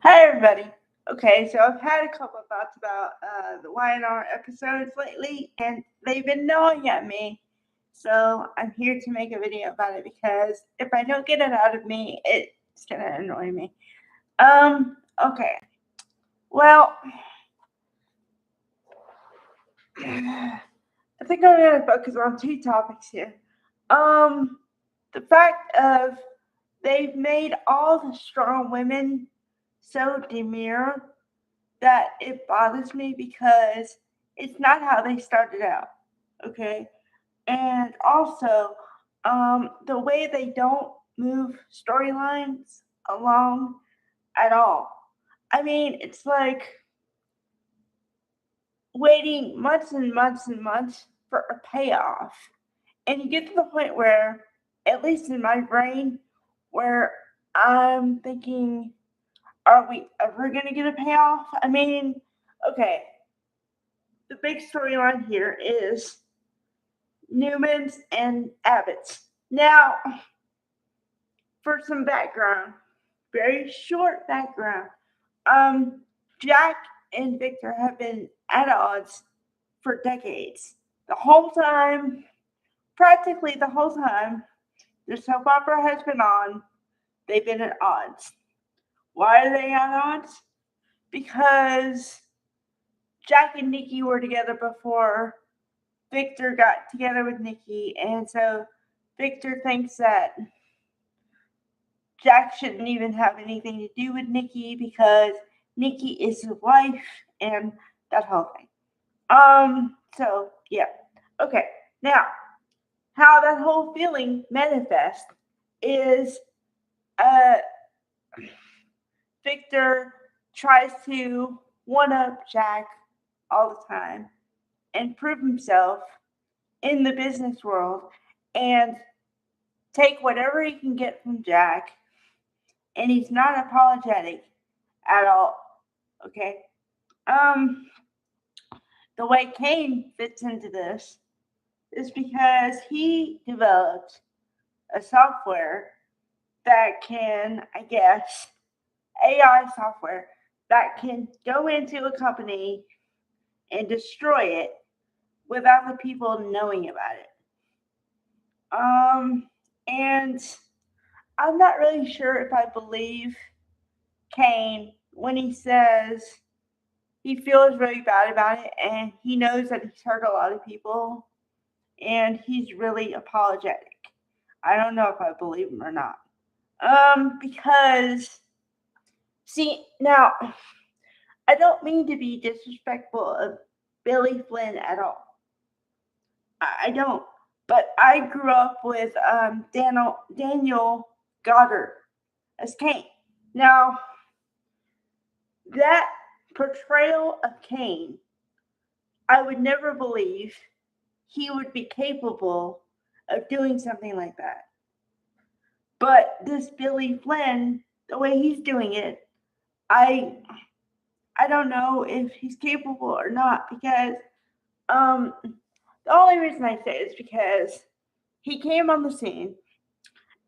Hi, everybody. Okay, so I've had a couple of thoughts about the Y&R episodes lately, and they've been gnawing at me. So I'm here to make a video about it because if I don't get it out of me, it's gonna annoy me. Okay. Well, I think I'm gonna focus on two topics here. Um, the fact of they've made all the strong women so demure that it bothers me because it's not how they started out. Okay. And also, the way they don't move storylines along at all. I mean, it's like waiting months and months and months for a payoff. And you get to the point where, at least in my brain, where I'm thinking, are we ever going to get a payoff? I mean, okay, the big storyline here is Newman's and Abbott's. Now, for some background, very short background. Um, Jack and Victor have been at odds for decades. The whole time, practically the whole time, the soap opera has been on, they've been at odds. Why are they at odds? Because Jack and Nikki were together before Victor got together with Nikki, and so Victor thinks that Jack shouldn't even have anything to do with Nikki because Nikki is his wife and that whole thing. So yeah. Okay. Now, how that whole feeling manifests is uh Victor tries to one up Jack all the time and prove himself in the business world and take whatever he can get from Jack, and he's not apologetic at all. Okay. Um, the way Kane fits into this is because he developed a software that can, I guess, AI software that can go into a company and destroy it without the people knowing about it. Um, and I'm not really sure if I believe Kane when he says he feels really bad about it and he knows that he's hurt a lot of people and he's really apologetic. I don't know if I believe him or not. Because see now, I don't mean to be disrespectful of Billy Flynn at all. I don't. But I grew up with Daniel Goddard as Kane. Now, that portrayal of Kane, I would never believe he would be capable of doing something like that. But this Billy Flynn, the way he's doing it, I I don't know if he's capable or not because um the only reason I say it is because he came on the scene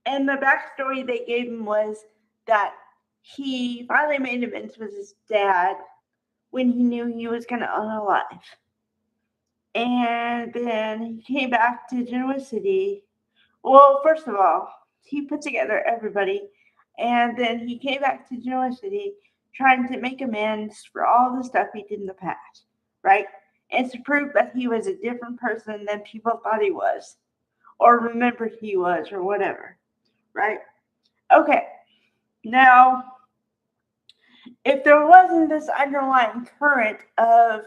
and the backstory they gave him was that he finally made amends with his dad when he knew he was gonna unalive. And then he came back to Genoa City. Well, first of all, he put together everybody, and then he came back to Genoa City trying to make amends for all the stuff he did in the past, right? And to prove that he was a different person than people thought he was, or remembered he was, or whatever, right? Okay, now, if there wasn't this underlying current of,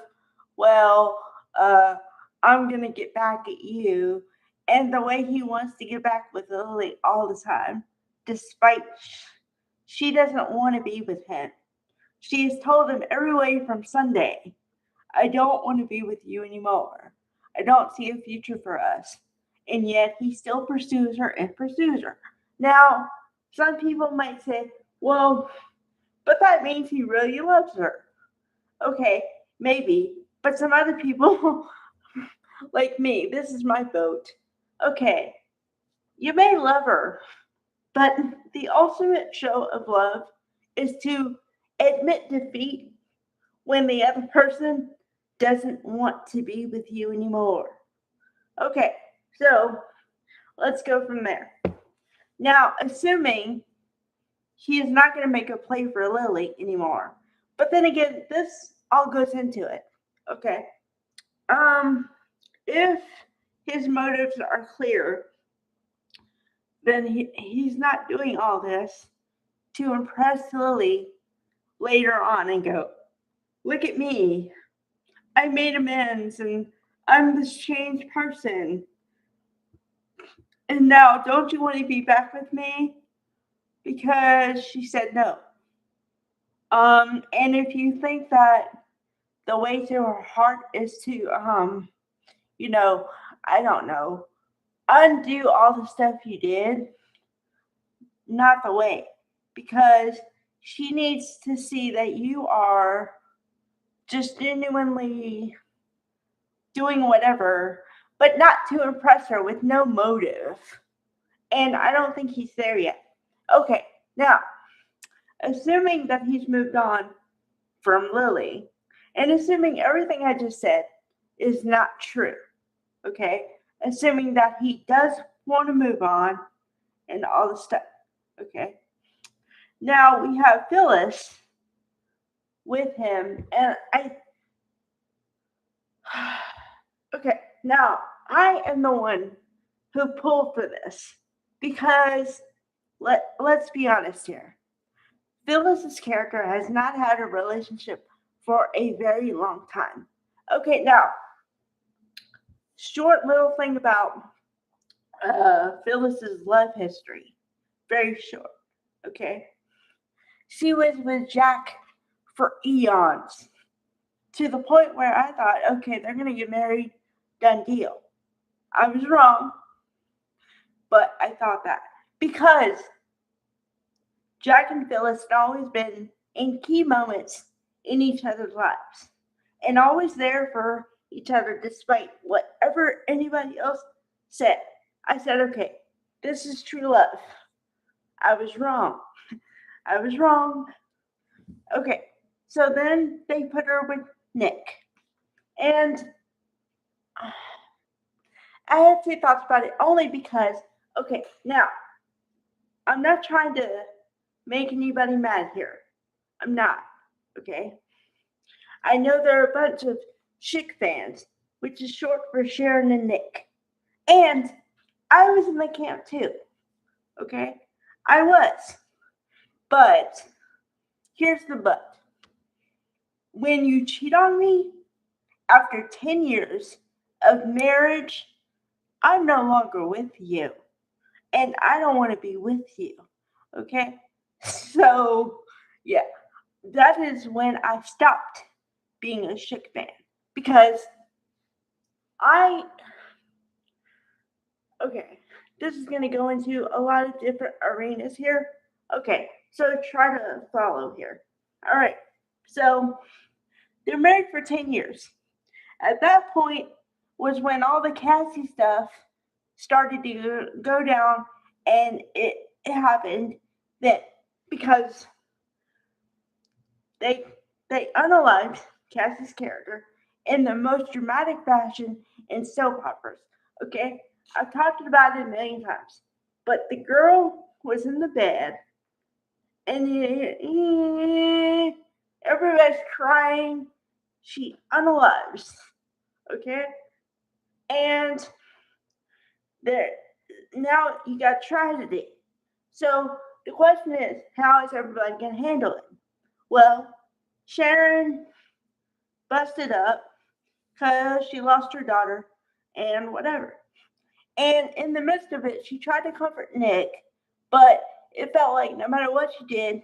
well, uh, I'm gonna get back at you, and the way he wants to get back with Lily all the time, despite she doesn't want to be with him. She has told him every way from Sunday, I don't want to be with you anymore. I don't see a future for us. And yet he still pursues her and pursues her. Now, some people might say, well, but that means he really loves her. Okay, maybe. But some other people, like me, this is my vote. Okay, you may love her, but the ultimate show of love is to admit defeat when the other person doesn't want to be with you anymore. Okay, so let's go from there. Now, assuming he is not going to make a play for Lily anymore. But then again, this all goes into it. Okay. If his motives are clear, then he's not doing all this to impress Lily later on and go, look at me. I made amends and I'm this changed person. And now, don't you want to be back with me? Because she said no. And if you think that the way to her heart is to, I don't know, undo all the stuff you did, not the way. Because she needs to see that you are just genuinely doing whatever, but not to impress her with no motive. And I don't think he's there yet. Okay, now, assuming that he's moved on from Lily, and assuming everything I just said is not true, okay? Assuming that he does want to move on and all the stuff, okay? Now we have Phyllis with him, and okay, now I am the one who pulled for this because let's be honest here. Phyllis's character has not had a relationship for a very long time. Okay, now, short little thing about Phyllis's love history. Very short, okay? She was with Jack for eons, to the point where I thought, okay, they're going to get married, done deal. I was wrong, but I thought that. Because Jack and Phyllis had always been in key moments in each other's lives and always there for each other despite whatever anybody else said. I said, okay, this is true love. I was wrong. I was wrong. Okay, so then they put her with Nick. And I had two thoughts about it only because, okay, now, I'm not trying to make anybody mad here. I'm not, okay? I know there are a bunch of chick fans, which is short for Sharon and Nick. And I was in the camp too, okay? I was. But here's the but. When you cheat on me after 10 years of marriage, I'm no longer with you. And I don't want to be with you, okay? So, yeah, that is when I stopped being a chick fan. Because okay, this is going to go into a lot of different arenas here. Okay, so try to follow here. All right, so they're married for 10 years. At that point was when all the Cassie stuff started to go down, and it happened then because they unalived Cassie's character in the most dramatic fashion in soap operas. Okay, I've talked about it a million times, but the girl was in the bed, and everybody's crying. She unalives. Okay, and there now you got tragedy. So the question is, how is everybody gonna handle it? Well, Sharon busted up because she lost her daughter and whatever. And in the midst of it, she tried to comfort Nick, but it felt like no matter what she did,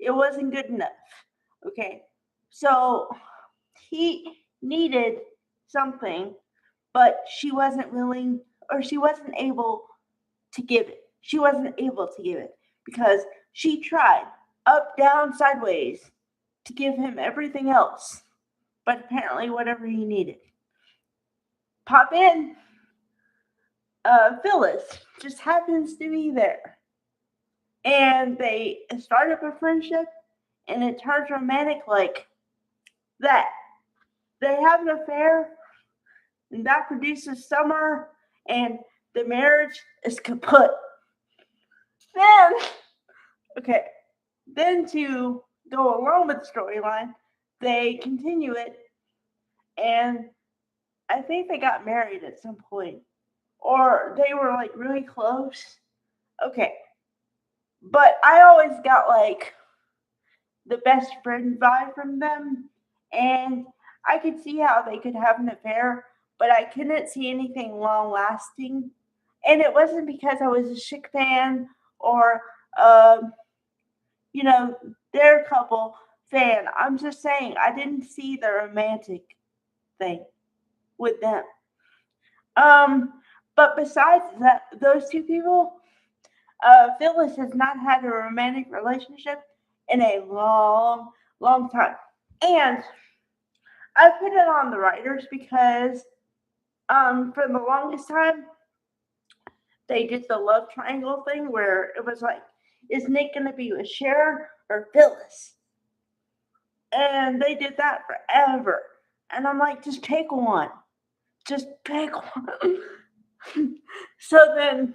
it wasn't good enough. Okay. So he needed something, but she wasn't willing or she wasn't able to give it. She wasn't able to give it because she tried up, down, sideways to give him everything else, but apparently whatever he needed. Pop in. Phyllis just happens to be there. And they start up a friendship, and it turns romantic like that. They have an affair, and that produces summer, and the marriage is kaput. Then, okay, then to go along with the storyline, they continue it, and I think they got married at some point, or they were like really close. Okay, but I always got like the best friend vibe from them, and I could see how they could have an affair, but I couldn't see anything long lasting. And it wasn't because I was a chick fan or, um, you know, their couple fan. I'm just saying I didn't see the romantic thing with them. Um, but besides that, those two people, Phyllis has not had a romantic relationship in a long, long time. And I put it on the writers because for the longest time they did the love triangle thing where it was like, is Nick gonna be with Sharon or Phyllis? And they did that forever. And I'm like, just pick one. Just pick one. So then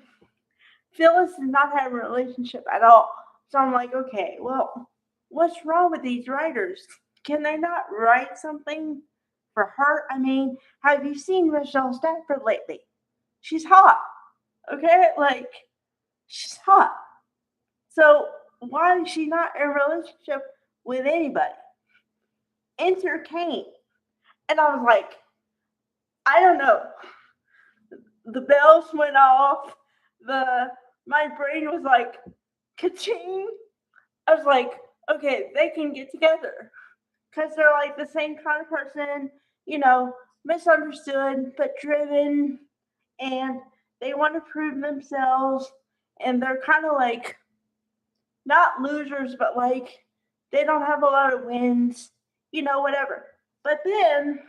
Phyllis does not have a relationship at all. So I'm like, okay, well, what's wrong with these writers? Can they not write something for her? I mean, have you seen Michelle Stafford lately? She's hot. Okay? Like, she's hot. So why is she not in a relationship with anybody? Enter Kane. And I was like, I don't know. The bells went off. My brain was like, ka-ching. I was like, okay, they can get together because they're like the same kind of person, misunderstood but driven, and they want to prove themselves, and they're kind of like not losers, but like they don't have a lot of wins, whatever. But then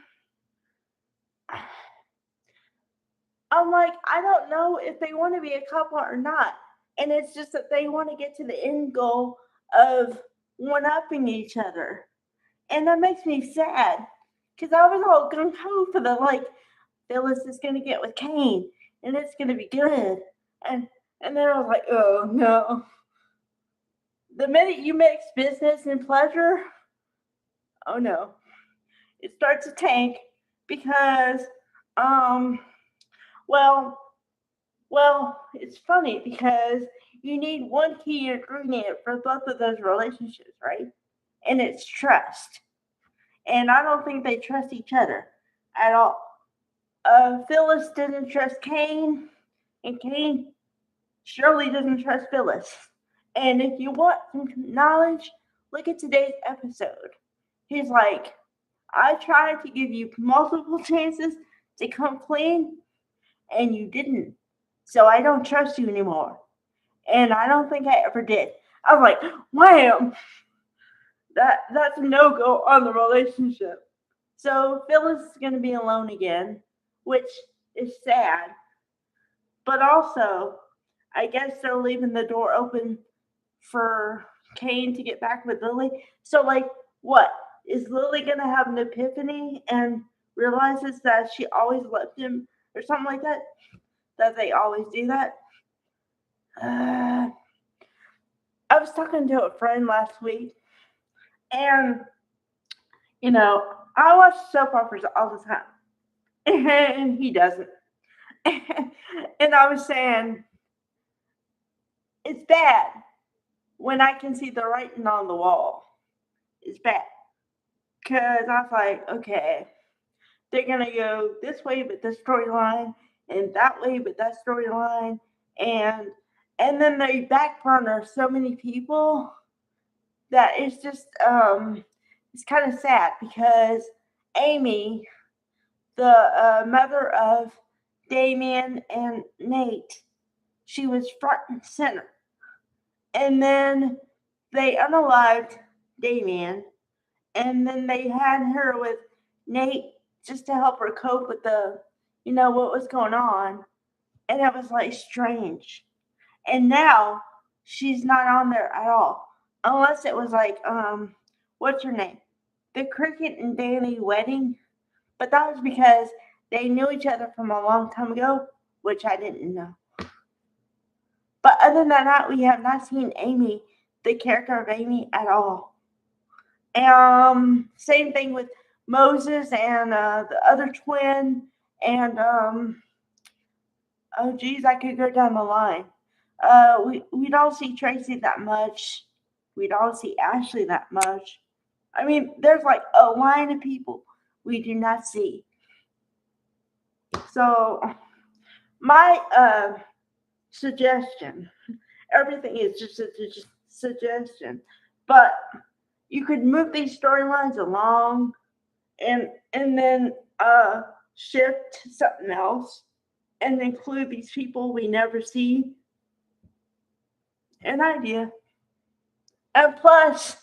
I'm like, I don't know if they want to be a couple or not. And it's just that they want to get to the end goal of one upping each other. And that makes me sad because I was all gung ho for the like, Phyllis is going to get with Kane and it's going to be good. And then I was like, oh no. The minute you mix business and pleasure, oh no, it starts to tank because, um, well, it's funny because you need one key ingredient for both of those relationships, right? And it's trust. And I don't think they trust each other at all. Phyllis didn't trust Kane, and Kane surely doesn't trust Phyllis. And if you want some knowledge, look at today's episode. He's like, I tried to give you multiple chances to come clean, and you didn't. So I don't trust you anymore. And I don't think I ever did. I was like, wham! That's a no-go on the relationship. So Phyllis is going to be alone again, which is sad. But also, I guess they're leaving the door open for Kane to get back with Lily. So, like, what? Is Lily going to have an epiphany and realizes that she always loved him or something like that? That they always do that? I was talking to a friend last week, and, I watch soap operas all the time, and he doesn't. And I was saying, it's bad when I can see the writing on the wall. It's bad. Because I was like, okay, they're going to go this way with this storyline, and that way with that storyline, and then they back burner so many people that it's just it's kind of sad because Amy, the mother of Damien and Nate, she was front and center, and then they unalived Damien, and then they had her with Nate just to help her cope with what was going on, and it was like strange. And now she's not on there at all. unless it was like what's her name? The Cricket and Danny wedding. But that was because they knew each other from a long time ago, which I didn't know. But other than that, we have not seen Amy, the character of Amy, at all. Same thing with Moses and the other twin, and oh geez, I could go down the line. We don't see Tracy that much. We don't see Ashley that much. I mean, there's like a line of people we do not see. So my suggestion, everything is just a suggestion, but you could move these storylines along and then shift to something else and include these people we never see. An idea. And plus,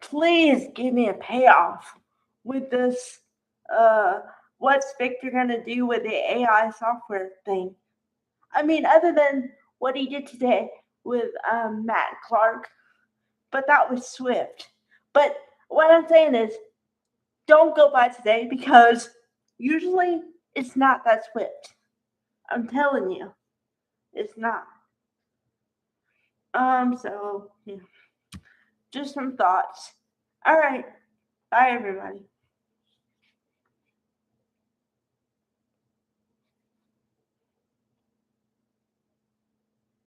please give me a payoff with this. Uh, what's Victor gonna do with the AI software thing? I mean, other than what he did today with Matt Clark, but that was swift. But what I'm saying is, don't go by today because usually it's not that swift. I'm telling you, it's not. So yeah, just some thoughts. All right, bye everybody.